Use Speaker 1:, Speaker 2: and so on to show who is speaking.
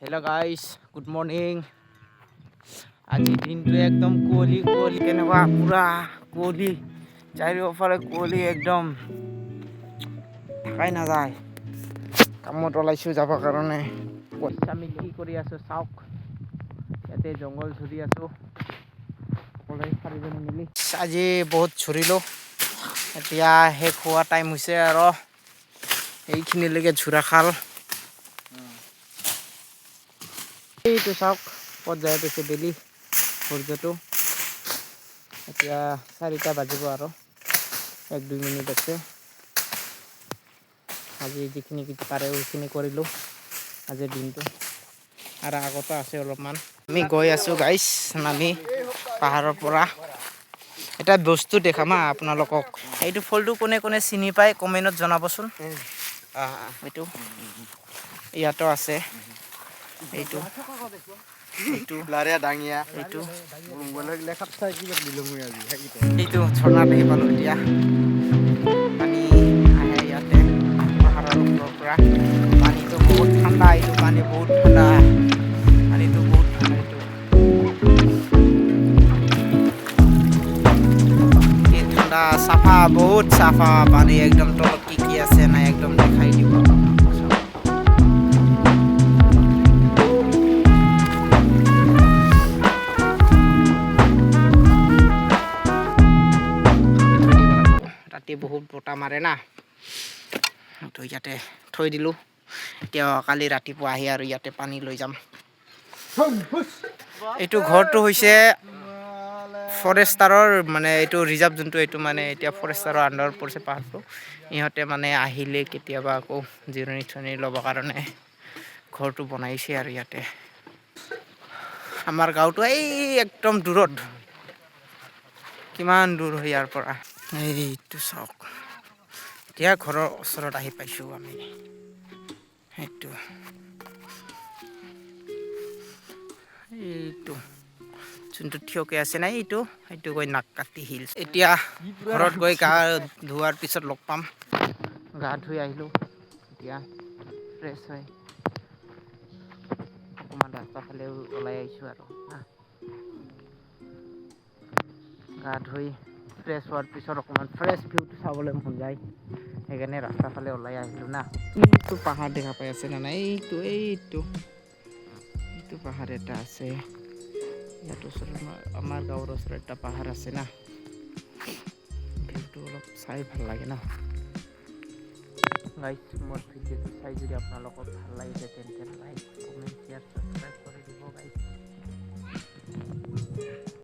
Speaker 1: hello guys good morning আজি দিনটো একদম কুঁৱলী কুঁৱলী কেনেকুৱা পুৰা কুঁৱলী চাৰিওফালে কুঁৱলী একদম থাকাই নাযায় কামত ওলাইছোঁ যাবৰ কাৰণে আমি কি কৰি আছোঁ চাওক ইয়াতে জংঘল ঝুৰি আছোঁ সকলোৱে চাৰিজনে মিলি আজি বহুত ঝুৰিলোঁ এতিয়া শেষ হোৱা টাইম হৈছে আৰু এইখিনিলৈকে ঝুৰা খাল এইটো চাওক ক'ত যায় পাইছে বেলি সূৰ্যটো এতিয়া 4টা বাজিব আৰু 1-2 মিনিট আছে আজি যিখিনি পাৰে সেইখিনি কৰিলোঁ আজিৰ দিনটো আৰু আগতে আছে অলপমান আমি গৈ আছোঁ গাইছ নামি পাহাৰৰ পৰা এটা বস্তু দেখাম আপোনালোকক এইটো ফলটো কোনে কোনে চিনি পায় কমেণ্টত জনাবচোন এইটো ইয়াতো আছে এইটো এইটো লাৰিয়া ডাঙিয়া এইটো লেখাত চাই কিবা দিলোঁ মই আজি এইটো ঝৰ্ণা দেখি পালোঁ এতিয়া পানী আহে ইয়াতে পাহাৰৰ ওপৰৰ পৰা পানীটো বহুত ঠাণ্ডা এইটো পানী বহুত ঠাণ্ডা পানীটো বহুত ঠাণ্ডা এইটো ঠাণ্ডা চাফা বহুত চাফা পানী একদম তলত কি আছে নাই একদম দেখাই দিব বহুত বতাহ মাৰে না তো ইয়াতে থৈ দিলোঁ এতিয়া কালি ৰাতিপুৱা আহি আৰু ইয়াতে পানী লৈ যাম এইটো ঘৰটো হৈছে ফৰেষ্টাৰৰ মানে এইটো ৰিজাৰ্ভ যোনটো এইটো মানে এতিয়া ফৰেষ্টাৰৰ আণ্ডাৰত পৰিছে পাহাৰটো ইহঁতে মানে আহিলে কেতিয়াবা আকৌ জিৰণি ল'বৰ কাৰণে ঘৰটো বনাইছে আৰু ইয়াতে আমাৰ গাঁৱটো এই একদম দূৰত কিমান দূৰ হয় ইয়াৰ পৰা এইটো চাওক এতিয়া ঘৰৰ ওচৰত আহি পাইছোঁ আমি সেইটো এইটো যোনটো থিয়কে আছে নাই এইটো গৈ নাককাটি হিলছ এতিয়া ঘৰত গৈ গা ধোৱাৰ পিছত লগ পাম গা ধুই আহিলোঁ এতিয়া ফ্ৰেছ হয় অকণমান ৰাস্তাৰ ফালে ওলাই আহিছোঁ আৰু গা ধুই ফ্ৰেছ হোৱাৰ পিছত অকণমান ফ্ৰেছ ভিউটো চাবলৈ মন যায় সেইকাৰণে ৰাস্তাৰ ফালে ওলাই আহিলোঁ না এইটো পাহাৰ দেখা পাই আছে না এইটো পাহাৰ এটা আছে ইয়াত ওচৰত আমাৰ গাঁৱৰ ওচৰত এটা পাহাৰ আছে না ভিউটো অলপ চাই ভাল লাগে না গাইজ মোৰ ভিডিঅ'টো চাই যদি আপোনালোকক ভাল লাগিছে তেন্তে লাইক কমেণ্ট